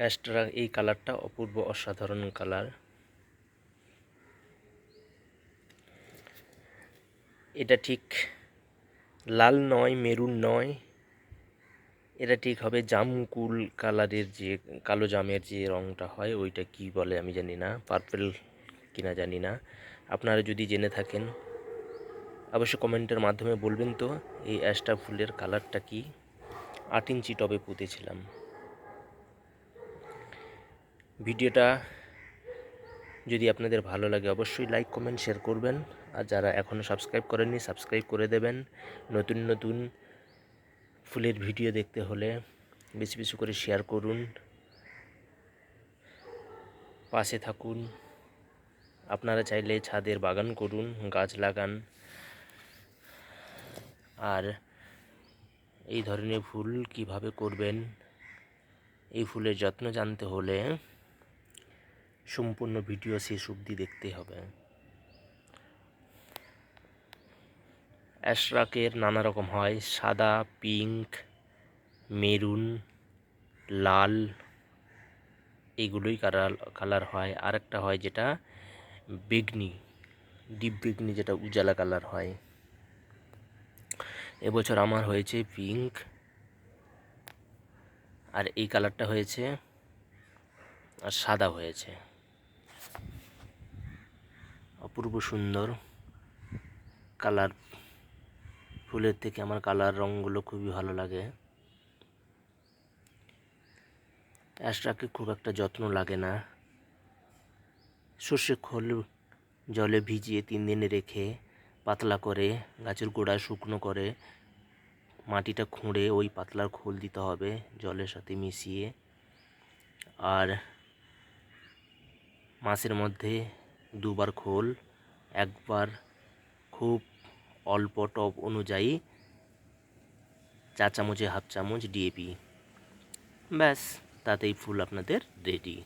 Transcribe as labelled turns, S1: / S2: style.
S1: Astra এই কালারটা অপূর্ব অসাধারণ কালার। এটা ঠিক লাল নয়, মেরুন নয়, এটা ঠিক হবে জামকুল কালারের, যে কালো জামের যে রঙটা হয় ওইটা কি বলে আমি জানি না, পার্পেল কিনা জানি না। আপনারা যদি জেনে থাকেন অবশ্য কমেন্টের মাধ্যমে বলবেন তো এই অ্যাস্ট্রা ফুলের কালারটা কি। 8 ইঞ্চি টবে পুঁতেছিলাম। ভিডিওটা যদি আপনাদের ভালো লাগে অবশ্যই লাইক কমেন্ট শেয়ার করবেন, আর যারা এখনও সাবস্ক্রাইব করেননি সাবস্ক্রাইব করে দেবেন। নতুন নতুন ফুলের ভিডিও দেখতে হলে বেশি বেশি করে শেয়ার করুন, পাশে থাকুন। আপনারা চাইলে ছাদের বাগান করুন, গাছ লাগান। আর এই ধরনের ফুল কিভাবে করবেন, এই ফুলের যত্ন জানতে হলে সম্পূর্ণ ভিডিও শেষ অবধি দেখতে হবে। অ্যাশরাকের নানা রকম হয়, সাদা, পিঙ্ক, মেরুন, লাল, এইগুলোই কালার হয়। আর একটা হয় যেটা বেগনি, ডিপ বেগনি, যেটা উজালা কালার হয়। এবছর আমার হয়েছে পিঙ্ক, আর এই কালারটা হয়েছে, আর সাদা হয়েছে। অপূর্ব সুন্দর কালার। ফুলের থেকে আমার কালার রঙগুলো খুবই ভালো লাগে। অ্যাশরাকে খুব একটা যত্ন লাগে না। সর্ষে খোল জলে ভিজিয়ে 3 দিন রেখে পাতলা করে গাছের গোড়ায় শুকনো করে মাটিটা খুঁড়ে ওই পাতলার খোল দিতে হবে জলের সাথে মিশিয়ে। আর মাসের মধ্যে 2 বার খোল, একবার খুব অল্প টব অনুযায়ী 4 চামচে 1/2 চামচ ডিএপি, ব্যাস তাতেই ফুল আপনাদের রেডি।